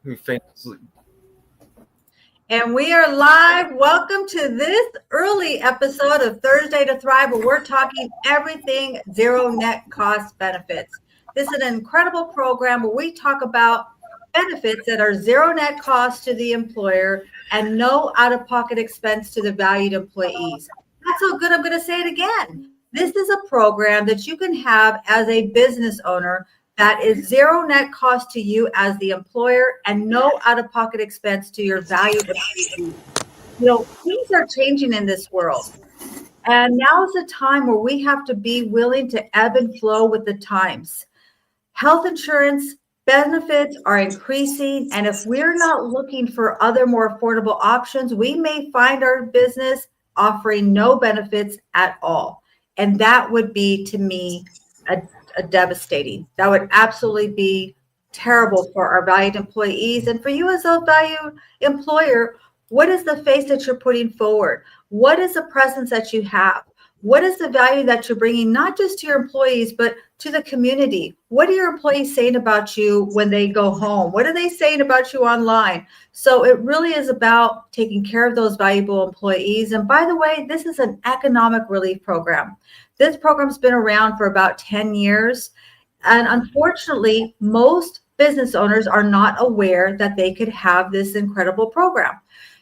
who famously. And we are live. Welcome to this early episode of Thursday to Thrive, where we're talking everything zero net cost benefits. This is an incredible program where we talk about benefits that are zero net cost to the employer and no out of pocket expense to the valued employees. That's so good. I'm going to say it again. This is a program that you can have as a business owner that is zero net cost to you as the employer and no out of pocket expense to your valued employees. Things are changing in this world. And now is the time where we have to be willing to ebb and flow with the times. Health insurance benefits are increasing. And if we're not looking for other more affordable options, we may find our business offering no benefits at all. And that would be, to me, a devastating. That would absolutely be terrible for our valued employees and for you as a valued employer. What is the face that you're putting forward? What is the presence that you have? What is the value that you're bringing, not just to your employees, but to the community? What are your employees saying about you when they go home? What are they saying about you online? So it really is about taking care of those valuable employees. And by the way, this is an economic relief program. This program's been around for about 10 years. And unfortunately, most business owners are not aware that they could have this incredible program.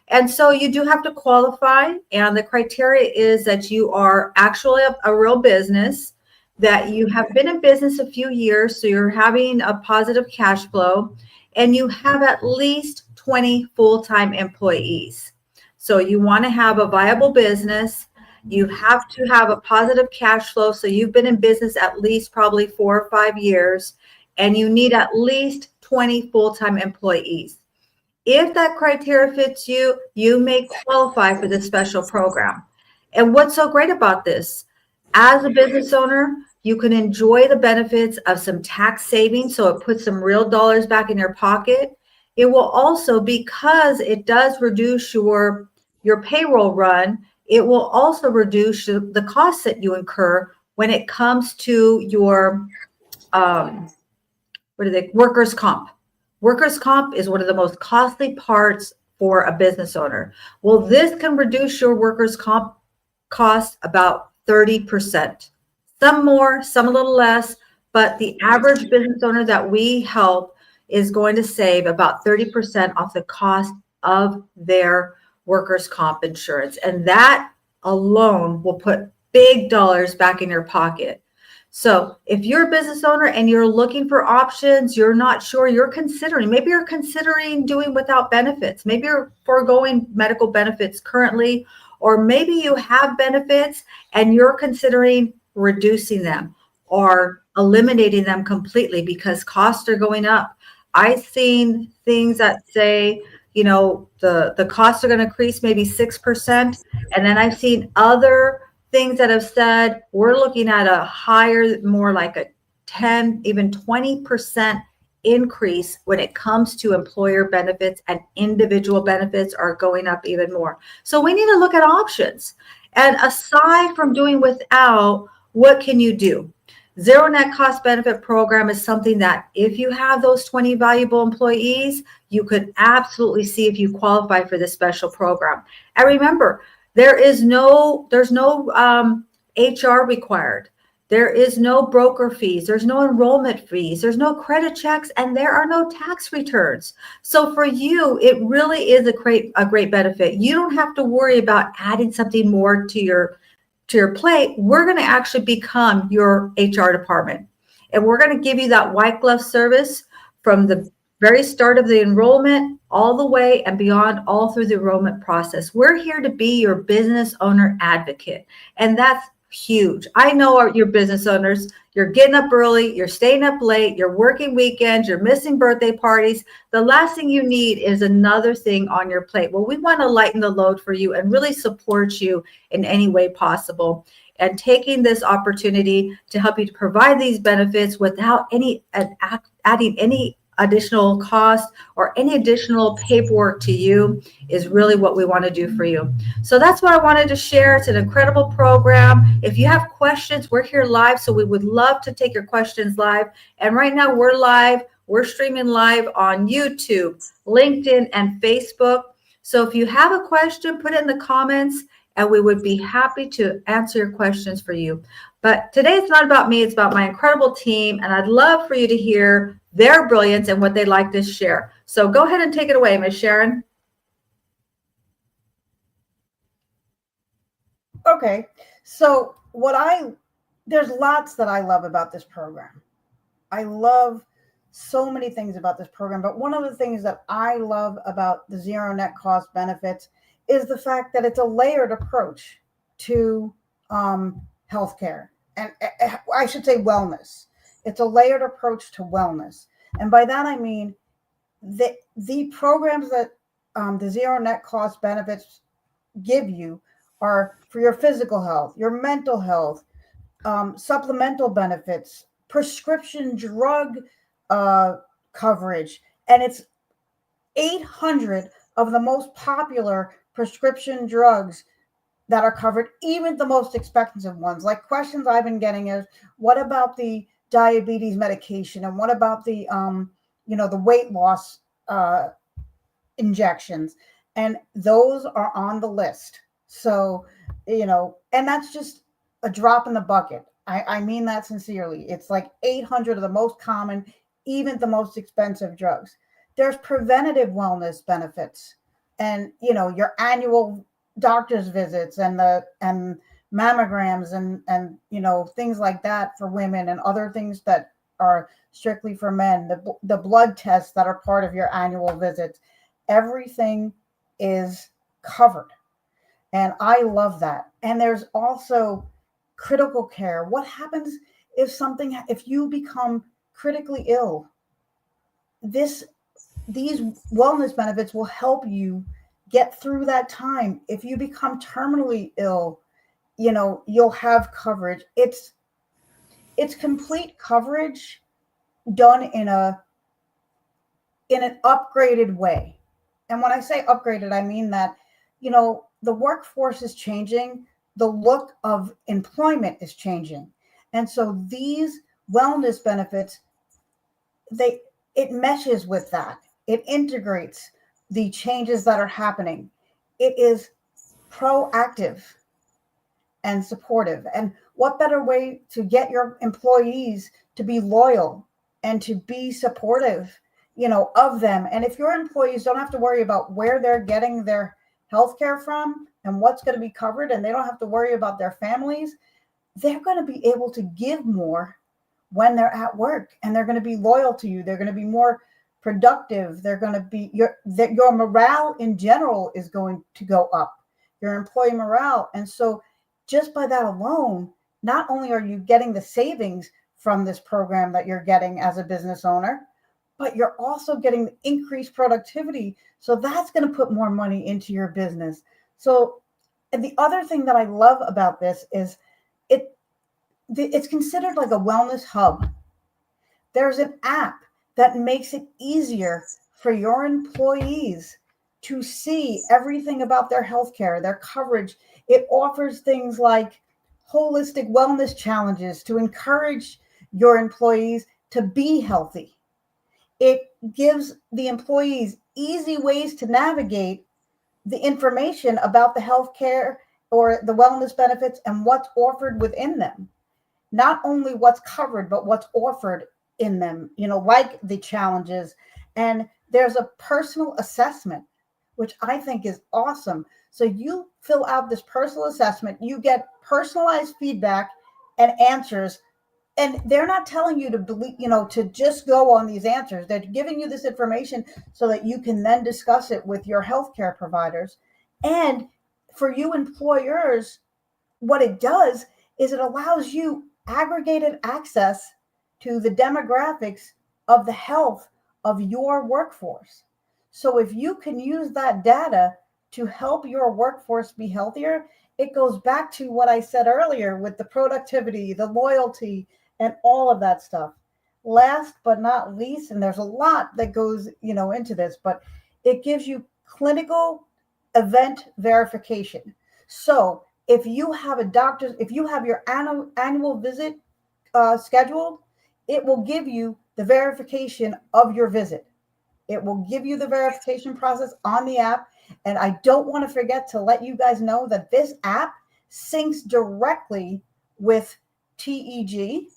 And so you do have to qualify. And the criteria is that you are actually a real business, that you have been in business a few years, so you're having a positive cash flow, and you have at least 20 full-time employees. So you want to have a viable business. You have to have a positive cash flow. So you've been in business at least probably 4 or 5 years, and you need at least 20 full-time employees. If that criteria fits you, you may qualify for this special program. And what's so great about this? As a business owner, you can enjoy the benefits of some tax savings, so it puts some real dollars back in your pocket. It will also, because it does reduce your payroll run, it will also reduce the costs that you incur when it comes to your workers' comp. Workers' comp is one of the most costly parts for a business owner. Well, this can reduce your workers' comp cost about 30%. Some more, some a little less, but the average business owner that we help is going to save about 30% off the cost of their workers' comp insurance. And that alone will put big dollars back in your pocket. So if you're a business owner and you're looking for options, you're not sure, maybe you're considering doing without benefits. Maybe you're foregoing medical benefits currently, or maybe you have benefits and you're considering reducing them or eliminating them completely because costs are going up. I've seen things that say, the costs are going to increase maybe 6%. And then I've seen other things that have said we're looking at a higher, more like a 10, even 20% increase when it comes to employer benefits, and individual benefits are going up even more. So we need to look at options. And aside from doing without, what can you do? Zero net cost benefit program is something that if you have those 20 valuable employees, you could absolutely see if you qualify for this special program. And remember, there's no HR required. There is no broker fees. There's no enrollment fees. There's no credit checks, and there are no tax returns. So for you, it really is a great benefit. You don't have to worry about adding something more to your plate. We're going to actually become your HR department, and we're going to give you that white glove service from the very start of the enrollment all the way and beyond, all through the enrollment process. We're here to be your business owner advocate, and that's huge. I know your business owners, you're getting up early, you're staying up late, you're working weekends, you're missing birthday parties. The last thing you need is another thing on your plate. Well, we want to lighten the load for you and really support you in any way possible. And taking this opportunity to help you to provide these benefits without adding any additional cost or any additional paperwork to you is really what we want to do for you. So that's what I wanted to share. It's an incredible program. If you have questions, we're here live, so we would love to take your questions live. And right now we're live We're streaming live on YouTube, LinkedIn, and Facebook. So if you have a question, put it in the comments and we would be happy to answer your questions for you. But today it's not about me, it's about my incredible team. And I'd love for you to hear their brilliance and what they'd like to share. So go ahead and take it away, Ms. Sharon. Okay, so there's lots that I love about this program. I love so many things about this program, but one of the things that I love about the zero net cost benefits is the fact that it's a layered approach to healthcare, and I should say wellness. It's a layered approach to wellness, and by that I mean the programs that the zero net cost benefits give you are for your physical health, your mental health, supplemental benefits, prescription drug coverage, and it's 800 of the most popular prescription drugs that are covered, even the most expensive ones. Like questions I've been getting is, what about the diabetes medication, and what about the the weight loss injections? And those are on the list. So, and that's just a drop in the bucket. I mean that sincerely. It's like 800 of the most common, even the most expensive drugs. There's preventative wellness benefits, and your annual doctor's visits and mammograms and things like that for women, and other things that are strictly for men. The blood tests that are part of your annual visits. Everything is covered. And I love that. And there's also critical care. What happens if you become critically ill? These wellness benefits will help you get through that time. If you become terminally ill, you'll have coverage. It's complete coverage done in an upgraded way. And when I say upgraded, I mean that, the workforce is changing, the look of employment is changing. And so these wellness benefits, it meshes with that. It integrates the changes that are happening. It is proactive and supportive. And what better way to get your employees to be loyal and to be supportive, of them? And if your employees don't have to worry about where they're getting their healthcare from and what's going to be covered, and they don't have to worry about their families, they're going to be able to give more when they're at work, and they're going to be loyal to you. They're going to be more productive. They're going to be your morale in general is going to go up, your employee morale. And so just by that alone, not only are you getting the savings from this program that you're getting as a business owner, but you're also getting increased productivity. So that's going to put more money into your business. So, and the other thing that I love about this is it's considered like a wellness hub. There's an app that makes it easier for your employees to see everything about their healthcare, their coverage. It offers things like holistic wellness challenges to encourage your employees to be healthy. It gives the employees easy ways to navigate the information about the healthcare or the wellness benefits and what's offered within them. Not only what's covered, but what's offered in them, like the challenges. And there's a personal assessment, which I think is awesome. So you fill out this personal assessment, you get personalized feedback and answers. And they're not telling you to believe, to just go on these answers. They're giving you this information so that you can then discuss it with your healthcare providers. And for you employers, what it does is it allows you aggregated access to the demographics of the health of your workforce. So if you can use that data to help your workforce be healthier, it goes back to what I said earlier with the productivity, the loyalty, and all of that stuff. Last but not least, and there's a lot that goes, into this, but it gives you clinical event verification. So if you have if you have your annual visit scheduled, it will give you the verification of your visit. It will give you the verification process on the app. And I don't want to forget to let you guys know that this app syncs directly with TEG.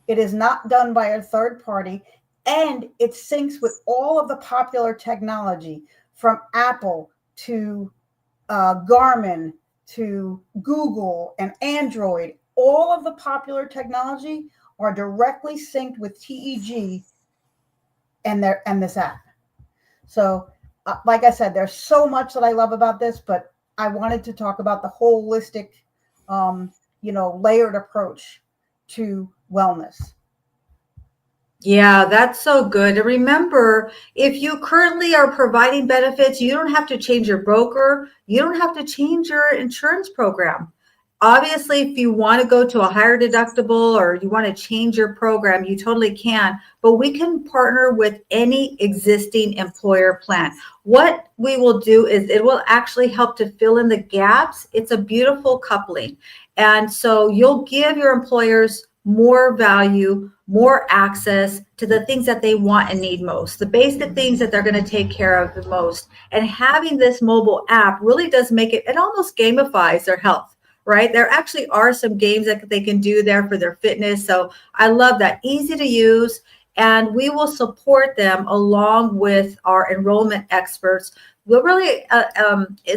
It is not done by a third party, and it syncs with all of the popular technology from Apple to Garmin to Google and Android. All of the popular technology are directly synced with TEG and this app. So, like I said, there's so much that I love about this, but I wanted to talk about the holistic, layered approach to wellness. Yeah, that's so good. And remember, if you currently are providing benefits, you don't have to change your broker. You don't have to change your insurance program. Obviously, if you want to go to a higher deductible or you want to change your program, you totally can. But we can partner with any existing employer plan. What we will do is it will actually help to fill in the gaps. It's a beautiful coupling. And so you'll give your employers more value, more access to the things that they want and need most, the basic things that they're going to take care of the most. And having this mobile app really does make it almost gamifies their health, right? There actually are some games that they can do there for their fitness. So I love that. Easy to use. And we will support them along with our enrollment experts. We'll really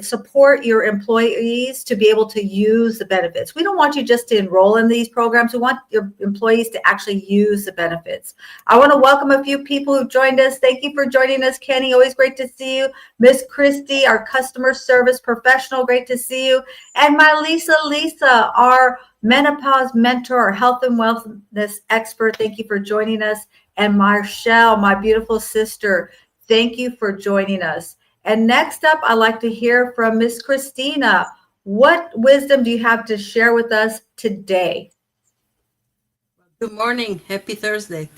support your employees to be able to use the benefits. We don't want you just to enroll in these programs. We want your employees to actually use the benefits. I want to welcome a few people who joined us. Thank you for joining us, Kenny. Always great to see you. Miss Christy, our customer service professional, great to see you. And my Lisa, our menopause mentor, our health and wellness expert. Thank you for joining us. And Marshall, my beautiful sister, thank you for joining us. And next up, I'd like to hear from Miss Christina. What wisdom do you have to share with us today? Good morning. Happy Thursday.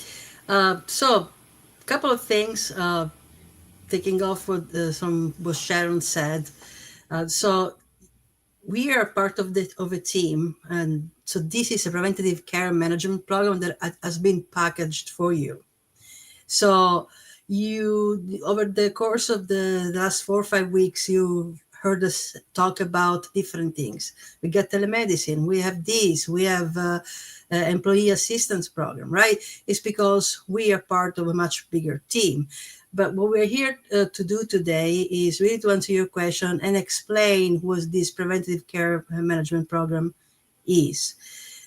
So, a couple of things, taking off what Sharon said. So, we are part of a team, and so this is a preventative care management program that has been packaged for you. So, you over the course of the last 4 or 5 weeks, you heard us talk about different things. We got telemedicine. We have this. We have employee assistance program, right? It's because we are part of a much bigger team. But what we're here to do today is really to answer your question and explain what this preventative care management program is.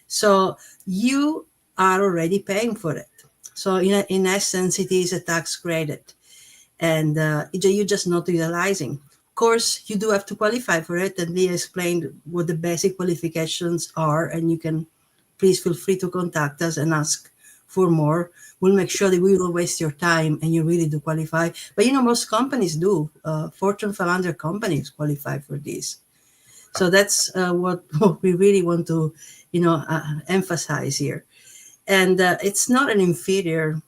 So you are already paying for it. So in essence, it is a tax credit, and you're just not utilizing. Of course, you do have to qualify for it, and Leah explained what the basic qualifications are, and you can please feel free to contact us and ask for more. We'll make sure that we don't waste your time and you really do qualify. But most companies do. Fortune 500 companies qualify for this. So that's what we really want to, emphasize here. And it's not an inferior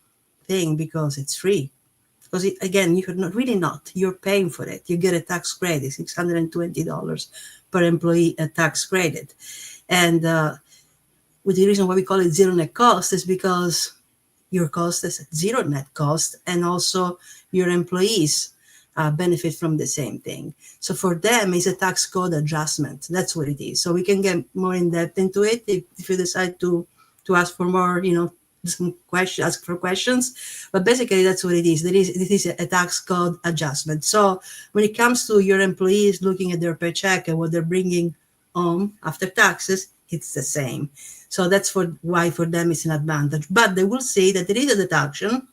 thing because it's free. Because again, you're paying for it. You get a tax credit, $620 per employee, a tax credit. And with the reason why we call it zero net cost is because your cost is zero net cost, and also your employees benefit from the same thing. So for them, it's a tax code adjustment. That's what it is. So we can get more in depth into it if you decide to ask for more, some questions, ask for questions. But basically, that's what it is. This is a tax code adjustment. So when it comes to your employees looking at their paycheck and what they're bringing home after taxes, it's the same. So that's why for them it's an advantage. But they will say that there is a deduction,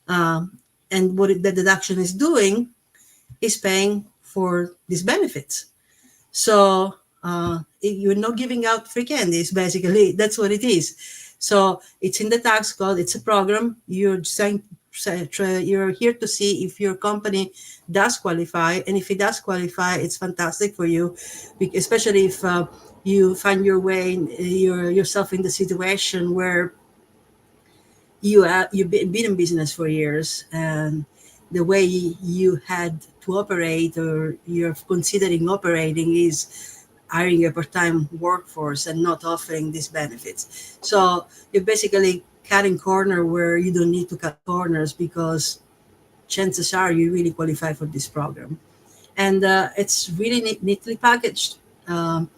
and what the deduction is doing is paying for these benefits. So you're not giving out free candies, basically. That's what it is. So it's in the tax code. It's a program. You're here to see if your company does qualify, and if it does qualify, it's fantastic for you, especially if you find yourself in the situation where you've been in business for years, and the way you had to operate or you're considering operating is hiring a part-time workforce and not offering these benefits. So you're basically cutting corner where you don't need to cut corners, because chances are you really qualify for this program. And it's really neatly packaged. Um,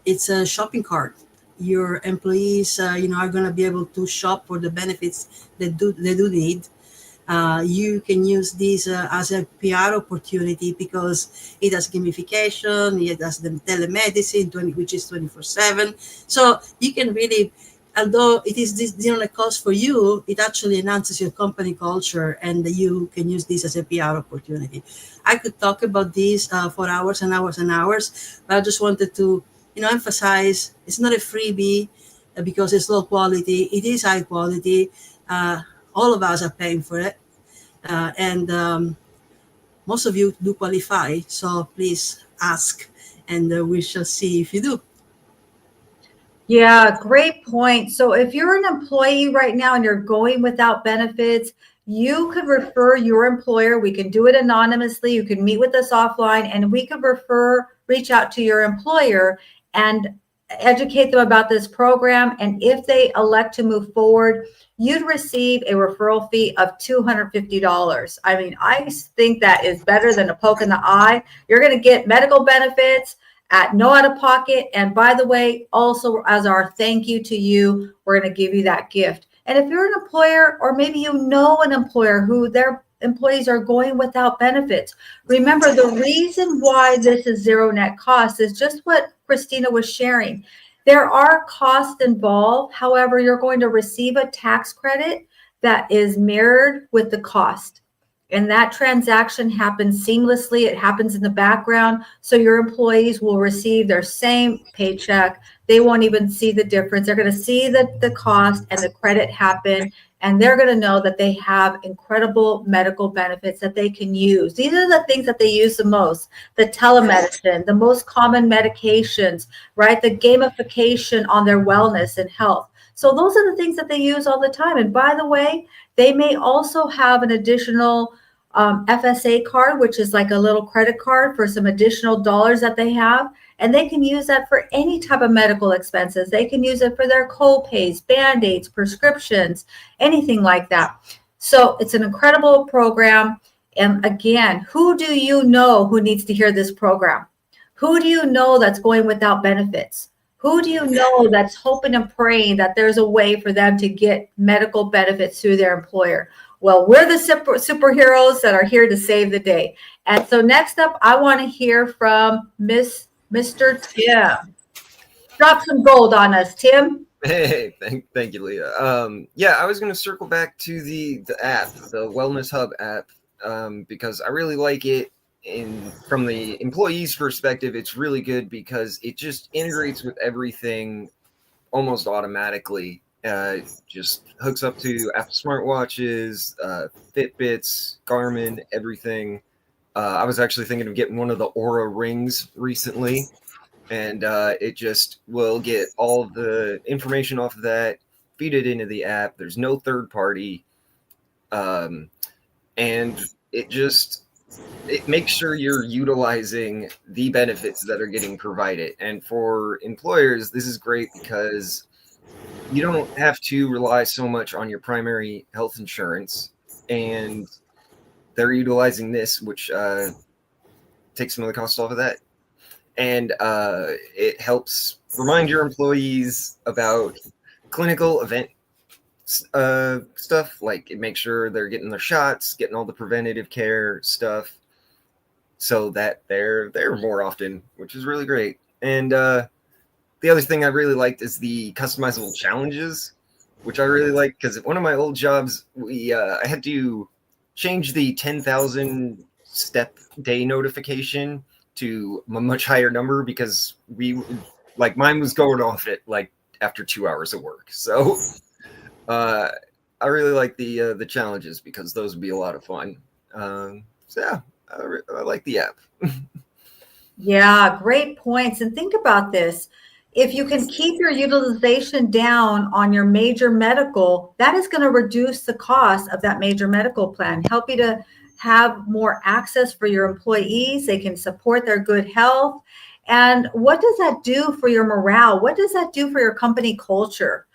it's a shopping cart. Your employees, are going to be able to shop for the benefits they do need. You can use this as a PR opportunity, because it has gamification, it has the telemedicine, which is 24/7. So you can really, although it is this zero cost for you, it actually enhances your company culture, and you can use this as a PR opportunity. I could talk about this for hours and hours and hours, but I just wanted to, emphasize it's not a freebie because it's low quality. It is high quality. All of us are paying for it, and most of you do qualify. So please ask, and we shall see if you do. Yeah, great point. So if you're an employee right now and you're going without benefits, you could refer your employer. We can do it anonymously. You can meet with us offline, and we could reach out to your employer and educate them about this program. And if they elect to move forward, you'd receive a referral fee of $250. I mean, I think that is better than a poke in the eye. You're going to get medical benefits at no out of pocket. And by the way, also as our thank you to you, we're going to give you that gift. And if you're an employer, or maybe you know an employer who their employees are going without benefits, remember the reason why this is zero net cost is just what Christina was sharing. There are costs involved. However, you're going to receive a tax credit that is mirrored with the cost. And that transaction happens seamlessly. It happens in the background. So your employees will receive their same paycheck. They won't even see the difference. They're going to see the cost and the credit happen. And they're going to know that they have incredible medical benefits that they can use. These are the things that they use the most: the telemedicine, the most common medications, right? The gamification on their wellness and health. So those are the things that they use all the time. And by the way, they may also have an additional FSA card, which is like a little credit card for some additional dollars that they have. And they can use that for any type of medical expenses. They can use it for their co-pays, Band-Aids, prescriptions, anything like that. So it's an incredible program. And again, who do you know who needs to hear this program? Who do you know that's going without benefits? Who do you know that's hoping and praying that there's a way for them to get medical benefits through their employer? Well, we're the superheroes that are here to save the day. And so next up, I want to hear from Mr. Tim. Drop some gold on us, Tim. Hey, thank you, Leah. Yeah, I was going to circle back to the app, the Wellness Hub app, because I really like it. From the employee's perspective, it's really good because it just integrates with everything almost automatically. Just hooks up to Apple smartwatches, Fitbits, Garmin, everything. I was actually thinking of getting one of the Oura rings recently, and it just will get all of the information off of that, feed it into the app. There's no third party, and it makes sure you're utilizing the benefits that are getting provided. And for employers, this is great because you don't have to rely so much on your primary health insurance, and they're utilizing this, which takes some of the cost off of that. And it helps remind your employees about clinical event stuff, like it makes sure they're getting their shots, getting all the preventative care stuff, so that they're there more often, which is really great. And the other thing I really liked is the customizable challenges, which I really like, because at one of my old jobs, I had to change the 10,000 step day notification to a much higher number, because mine was going off at after 2 hours of work. So I really like the challenges, because those would be a lot of fun. So yeah, I like the app. Yeah, great points. And think about this. If you can keep your utilization down on your major medical, that is going to reduce the cost of that major medical plan, help you to have more access for your employees. They can support their good health. And what does that do for your morale? What does that do for your company culture?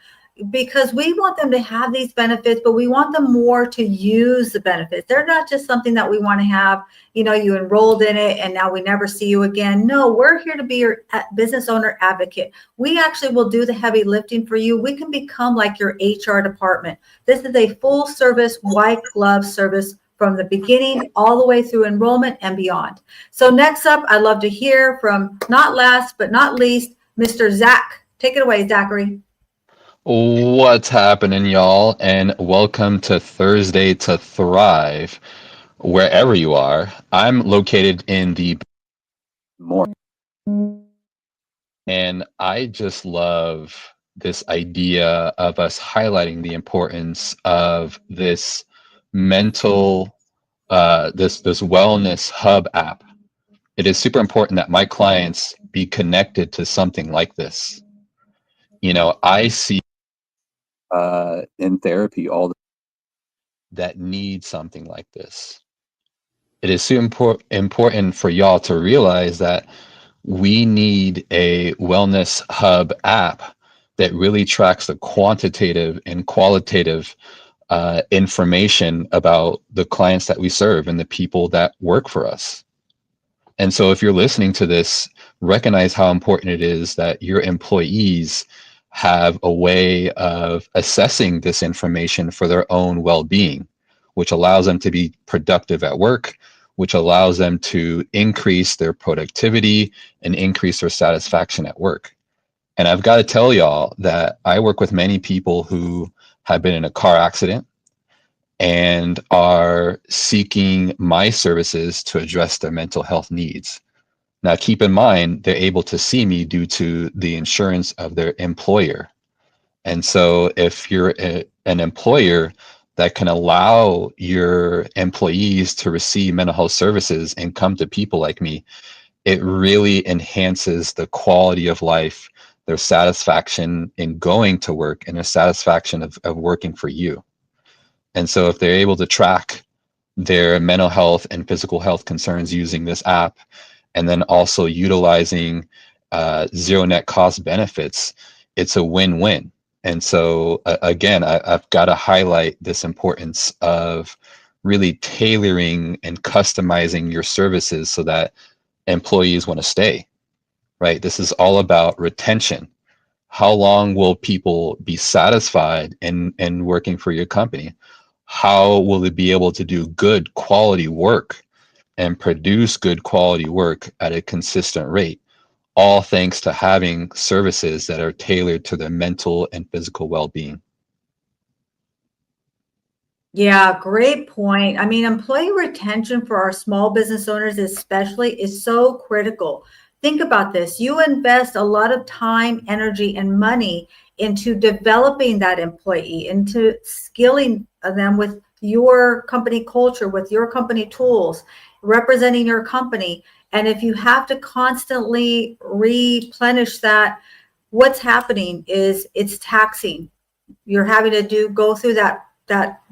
because we want them to have these benefits, but we want them more to use the benefits. They're not just something that we want to have, you enrolled in it and now we never see you again. No, we're here to be your business owner advocate. We actually will do the heavy lifting for you. We can become like your HR department. This is a full service, white glove service from the beginning all the way through enrollment and beyond. So next up, I'd love to hear from, not last but not least, Mr. Zach. Take it away, Zachary. What's happening, y'all? And welcome to Thursday to Thrive, wherever you are. I'm located in the morning, and I just love this idea of us highlighting the importance of this mental, this wellness hub app. It is super important that my clients be connected to something like this. I see in therapy all that need something like this. It is so important for y'all to realize that we need a wellness hub app that really tracks the quantitative and qualitative information about the clients that we serve and the people that work for us. And so if you're listening to this, recognize how important it is that your employees have a way of assessing this information for their own well-being, which allows them to be productive at work, which allows them to increase their productivity and increase their satisfaction at work. And I've got to tell y'all that I work with many people who have been in a car accident and are seeking my services to address their mental health needs. Now, keep in mind, they're able to see me due to the insurance of their employer. And so if you're an employer that can allow your employees to receive mental health services and come to people like me, it really enhances the quality of life, their satisfaction in going to work, and their satisfaction of working for you. And so if they're able to track their mental health and physical health concerns using this app, and then also utilizing zero net cost benefits, it's a win-win. And so again, I've got to highlight this importance of really tailoring and customizing your services so that employees want to stay, right? This is all about retention. How long will people be satisfied in working for your company? How will they be able to do good quality work and produce good quality work at a consistent rate? All thanks to having services that are tailored to their mental and physical well-being. Yeah, great point. I mean, employee retention for our small business owners especially is so critical. Think about this. You invest a lot of time, energy, and money into developing that employee, into skilling them with your company culture, with your company tools, representing your company. And if you have to constantly replenish that, what's happening is it's taxing. You're having to go through that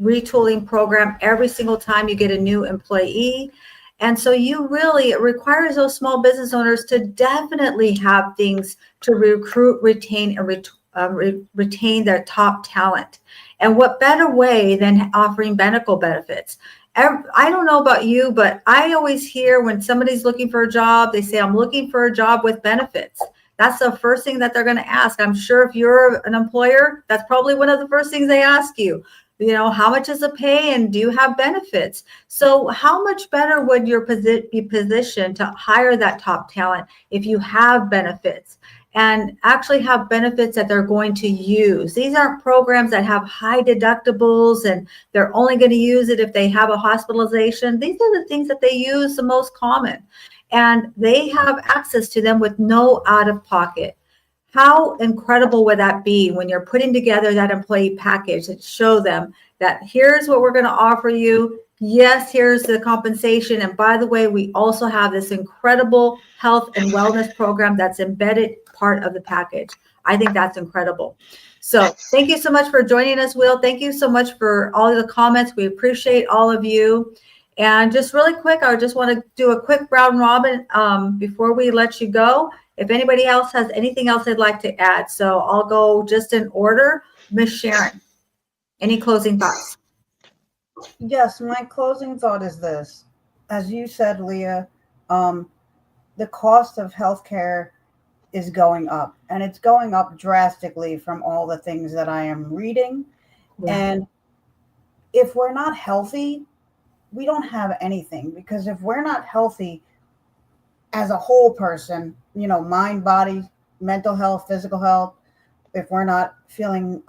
retooling program every single time you get a new employee. And so it requires those small business owners to definitely have things to recruit, retain, and retain their top talent. And what better way than offering medical benefits? I don't know about you, but I always hear when somebody's looking for a job, they say, I'm looking for a job with benefits. That's the first thing that they're going to ask. I'm sure if you're an employer, that's probably one of the first things they ask you. How much is the pay and do you have benefits? So how much better would you be positioned to hire that top talent if you have benefits and actually have benefits that they're going to use? These aren't programs that have high deductibles and they're only going to use it if they have a hospitalization. These are the things that they use the most common, and they have access to them with no out of pocket. How incredible would that be when you're putting together that employee package to show them that here's what we're going to offer you. Yes, here's the compensation. And by the way, we also have this incredible health and wellness program that's embedded part of the package. I think that's incredible. So thank you so much for joining us, Will. Thank you so much for all of the comments. We appreciate all of you. And just really quick, I just want to do a quick round robin before we let you go. If anybody else has anything else they'd like to add. So I'll go just in order. Miss Sharon, any closing thoughts? Yes, my closing thought is this. As you said, Leah, the cost of healthcare is going up, and it's going up drastically from all the things that I am reading. Yeah. And if we're not healthy, we don't have anything, because if we're not healthy as a whole person, mind, body, mental health, physical health, if we're not feeling,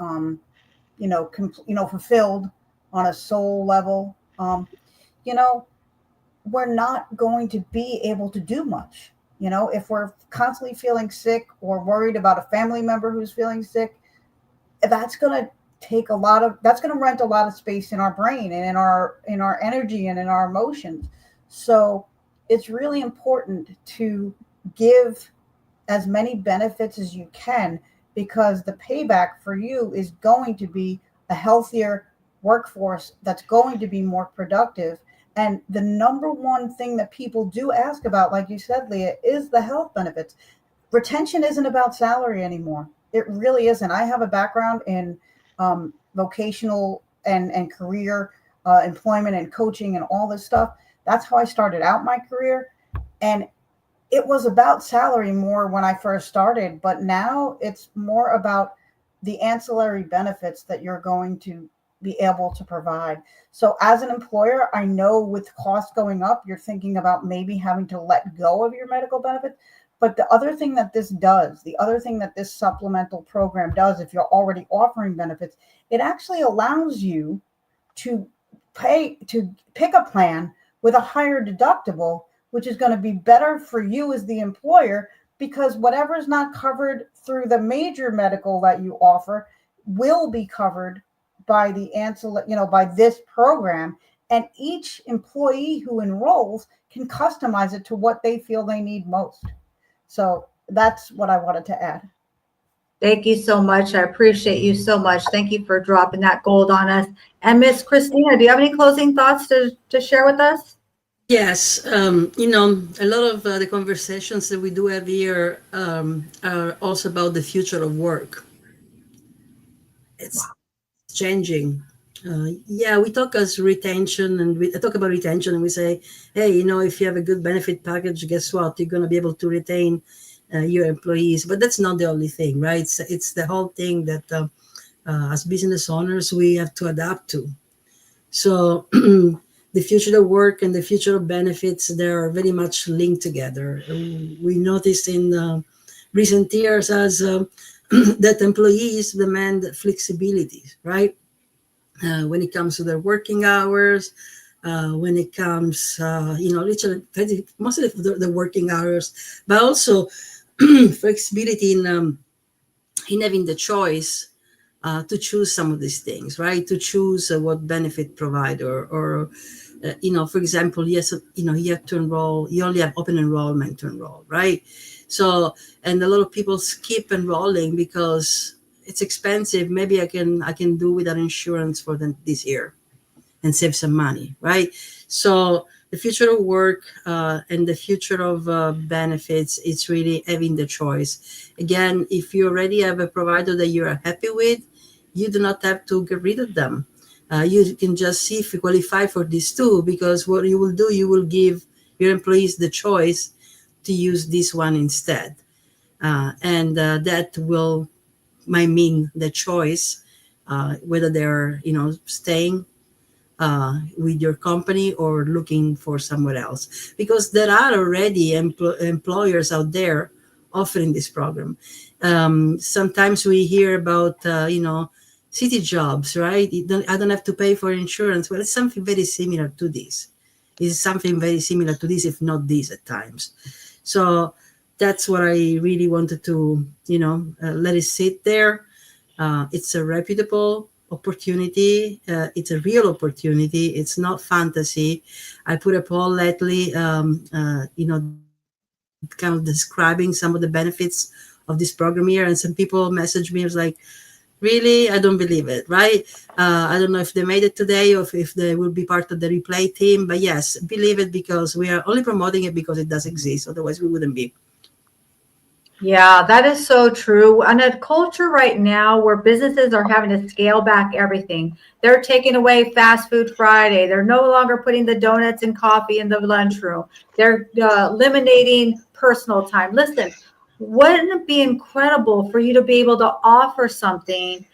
fulfilled on a soul level, you know, we're not going to be able to do much. If we're constantly feeling sick or worried about a family member who's feeling sick, that's going to that's going to rent a lot of space in our brain and in our energy and in our emotions. So it's really important to give as many benefits as you can, because the payback for you is going to be a healthier workforce that's going to be more productive. And the number one thing that people do ask about, like you said, Leah, is the health benefits. Retention isn't about salary anymore. It really isn't. I have a background in vocational and career employment and coaching and all this stuff. That's how I started out my career. And it was about salary more when I first started, but now it's more about the ancillary benefits that you're going to be able to provide. So as an employer, I know with costs going up, you're thinking about maybe having to let go of your medical benefits. But the other thing that this supplemental program does, if you're already offering benefits, it actually allows you to pick a plan with a higher deductible, which is going to be better for you as the employer, because whatever is not covered through the major medical that you offer will be covered by the by this program. And each employee who enrolls can customize it to what they feel they need most. So that's what I wanted to add. Thank you so much. I appreciate you so much. Thank you for dropping that gold on us. And Miss Christina, do you have any closing thoughts to share with us? Yes, a lot of the conversations that we do every year are also about the future of work. It's changing. We talk as retention, and we talk about retention, and we say, hey, if you have a good benefit package, guess what? You're going to be able to retain your employees. But that's not the only thing, right? It's the whole thing that as business owners, we have to adapt to. So the future of work and the future of benefits, they're very much linked together. We noticed in recent years as that employees demand flexibility, right? When it comes to their working hours, when it comes, literally mostly the working hours, but also flexibility in having the choice to choose some of these things, right? To choose what benefit provider, or for example, yes, you have to enroll. You only have open enrollment to enroll, right? So, and a lot of people skip enrolling because it's expensive. Maybe I can do without insurance for this year and save some money, right? So the future of work and the future of benefits, it's really having the choice. Again, if you already have a provider that you're happy with, you do not have to get rid of them. You can just see if you qualify for these two, because what you will do, you will give your employees the choice to use this one instead. And that might mean the choice, whether they're, staying with your company or looking for somewhere else, because there are already employers out there offering this program. Sometimes we hear about, city jobs, right? I don't have to pay for insurance. Well, it's something very similar to this. It's something very similar to this, if not this at times. So that's what I really wanted to, let it sit there. It's a reputable opportunity. It's a real opportunity. It's not fantasy. I put a poll lately, kind of describing some of the benefits of this program here, and some people messaged me. I was like, really? I don't believe it, right? I don't know if they made it today or if they will be part of the replay team, but yes, believe it, because we are only promoting it because it does exist. Otherwise, we wouldn't be. Yeah, that is so true. And a culture right now where businesses are having to scale back everything. They're taking away fast food Friday. They're no longer putting the donuts and coffee in the lunchroom. They're eliminating personal time. Listen, wouldn't it be incredible for you to be able to offer something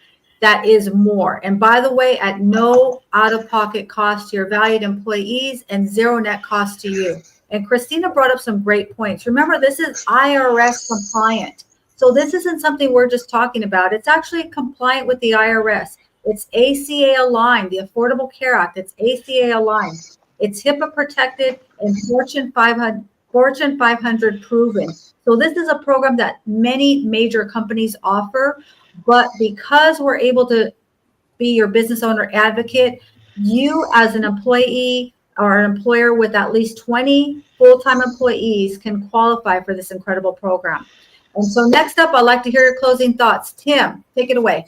that is more? And by the way, at no out-of-pocket cost to your valued employees and zero net cost to you. And Christina brought up some great points. Remember, this is IRS compliant. So this isn't something we're just talking about. It's actually compliant with the IRS. It's ACA aligned, the Affordable Care Act. It's ACA aligned. It's HIPAA protected and Fortune 500 proven. So this is a program that many major companies offer, but because we're able to be your business owner advocate, you as an employee or an employer with at least 20 full-time employees can qualify for this incredible program. And so next up, I'd like to hear your closing thoughts. Tim, take it away.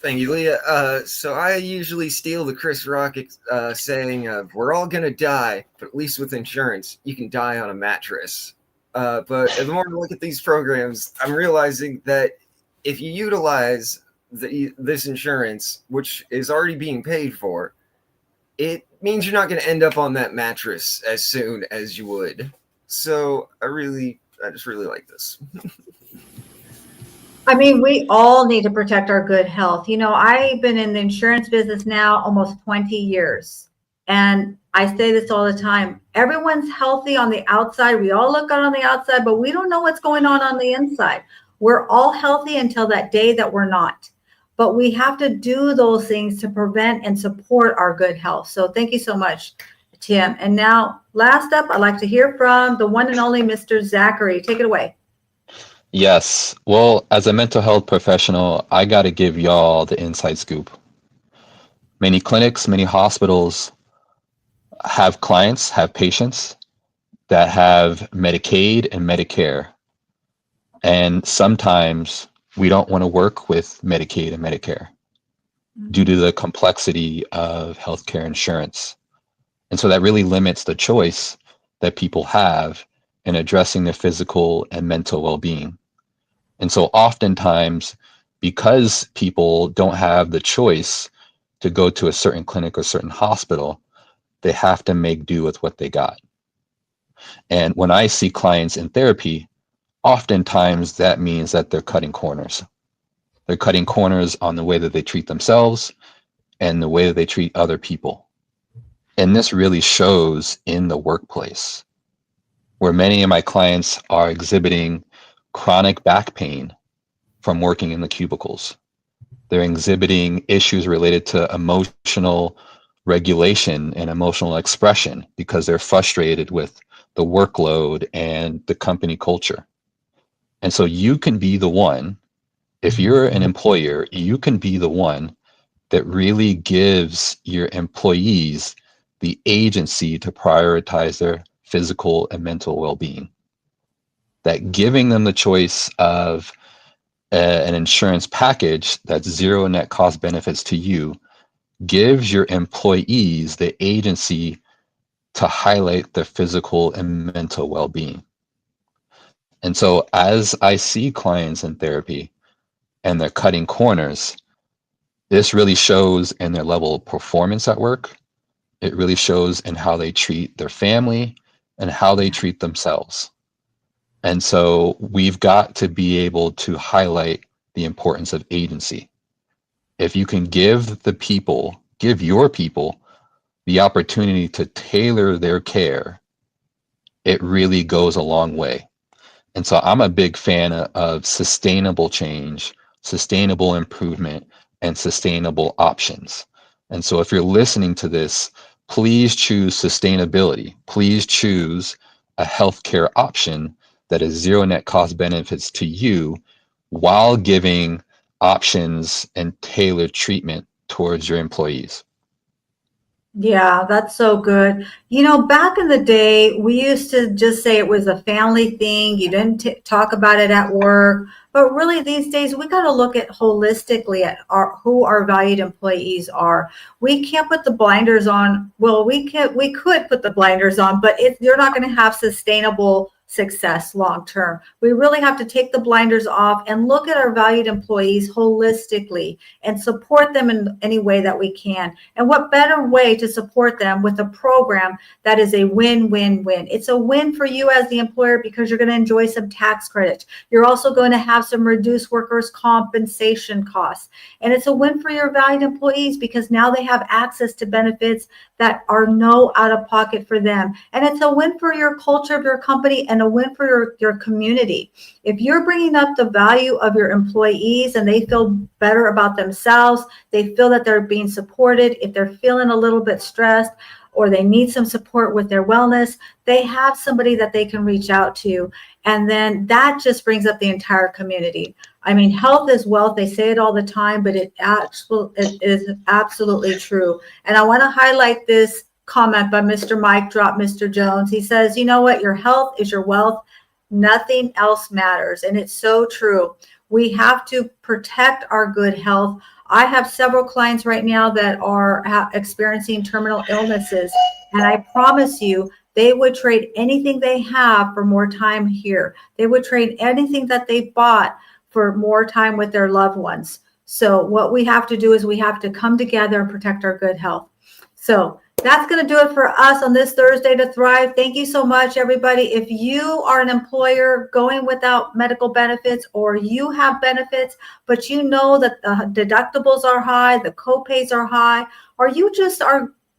Thank you, Leah. So I usually steal the Chris Rock saying of "We're all gonna die, but at least with insurance, you can die on a mattress." But the more I look at these programs, I'm realizing that if you utilize this insurance, which is already being paid for, it means you're not going to end up on that mattress as soon as you would. So I just really like this. I mean, we all need to protect our good health. You know, I've been in the insurance business now almost 20 years. And I say this all the time. Everyone's healthy on the outside. We all look good on the outside, but we don't know what's going on the inside. We're all healthy until that day that we're not. But we have to do those things to prevent and support our good health. So thank you so much, Tim. And now, last up, I'd like to hear from the one and only Mr. Zachary. Take it away. Yes. Well, as a mental health professional, I got to give y'all the inside scoop. Many clinics, many hospitals have clients, have patients that have Medicaid and Medicare. And sometimes we don't want to work with Medicaid and Medicare due to the complexity of healthcare insurance. And so that really limits the choice that people have in addressing their physical and mental well-being. And so oftentimes, because people don't have the choice to go to a certain clinic or certain hospital, they have to make do with what they got. And when I see clients in therapy, oftentimes that means that they're cutting corners. They're cutting corners on the way that they treat themselves and the way that they treat other people. And this really shows in the workplace, where many of my clients are exhibiting chronic back pain from working in the cubicles. They're exhibiting issues related to emotional regulation and emotional expression because they're frustrated with the workload and the company culture. And so you can be the one, if you're an employer, you can be the one that really gives your employees the agency to prioritize their physical and mental well-being. That giving them the choice of an insurance package that's zero net cost benefits to you gives your employees the agency to highlight their physical and mental well-being. And so as I see clients in therapy and they're cutting corners, this really shows in their level of performance at work. It really shows in how they treat their family and how they treat themselves. And so we've got to be able to highlight the importance of agency. If you can give your people the opportunity to tailor their care, it really goes a long way. And so I'm a big fan of sustainable change, sustainable improvement, and sustainable options. And so if you're listening to this, please choose sustainability. Please choose a healthcare option that is zero net cost benefits to you while giving options and tailored treatment towards your employees. Yeah, that's so good. You know, back in the day, we used to just say it was a family thing. You didn't talk about it at work. But really, these days, we got to look at holistically at who our valued employees are. We can't put the blinders on. Well, we could put the blinders on, but you're not going to have sustainable success long term. We really have to take the blinders off and look at our valued employees holistically and support them in any way that we can. And what better way to support them with a program that is a win-win-win. It's a win for you as the employer because you're going to enjoy some tax credit. You're also going to have some reduced workers' compensation costs. And it's a win for your valued employees because now they have access to benefits that are no out of pocket for them. And it's a win for your culture of your company and a win for your community. If you're bringing up the value of your employees and they feel better about themselves, they feel that they're being supported, if they're feeling a little bit stressed or they need some support with their wellness, they have somebody that they can reach out to. And then that just brings up the entire community. I mean, health is wealth. They say it all the time, but it is absolutely true. And I want to highlight this comment by Mr. Mike Drop, Mr. Jones. He says, you know what? Your health is your wealth. Nothing else matters. And it's so true. We have to protect our good health. I have several clients right now that are experiencing terminal illnesses. And I promise you, they would trade anything they have for more time here. They would trade anything that they bought for more time with their loved ones. So what we have to do is we have to come together and protect our good health. So that's going to do it for us on this Thursday to Thrive. Thank you so much, everybody. If you are an employer going without medical benefits or you have benefits, but you know that the deductibles are high, the copays are high, or you just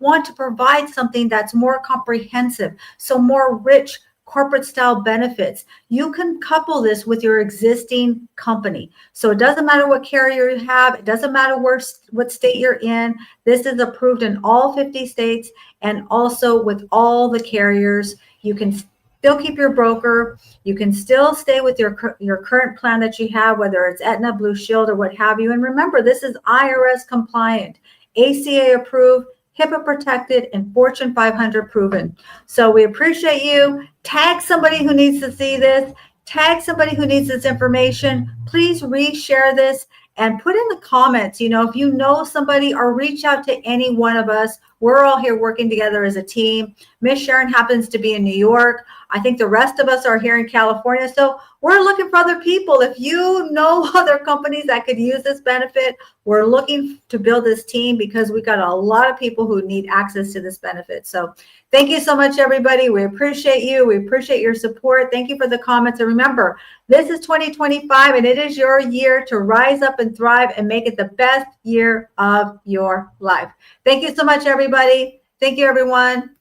want to provide something that's more comprehensive, so more rich corporate style benefits, you can couple this with your existing company. So it doesn't matter what carrier you have. It doesn't matter what state you're in. This is approved in all 50 states and also with all the carriers. You can still keep your broker. You can still stay with your current plan that you have, whether it's Aetna, Blue Shield, or what have you. And remember, this is IRS compliant, ACA approved, HIPAA protected, and Fortune 500 proven. So we appreciate you. Tag somebody who needs to see this. Tag somebody who needs this information. Please reshare this and put in the comments, if you know somebody, or reach out to any one of us. We're all here working together as a team. Miss Sharon happens to be in New York. I think the rest of us are here in California. So we're looking for other people. If you know other companies that could use this benefit, we're looking to build this team because we got a lot of people who need access to this benefit. So thank you so much, everybody. We appreciate you. We appreciate your support. Thank you for the comments. And remember, this is 2025 and it is your year to rise up and thrive and make it the best year of your life. Thank you so much, everybody. Thank you, everyone.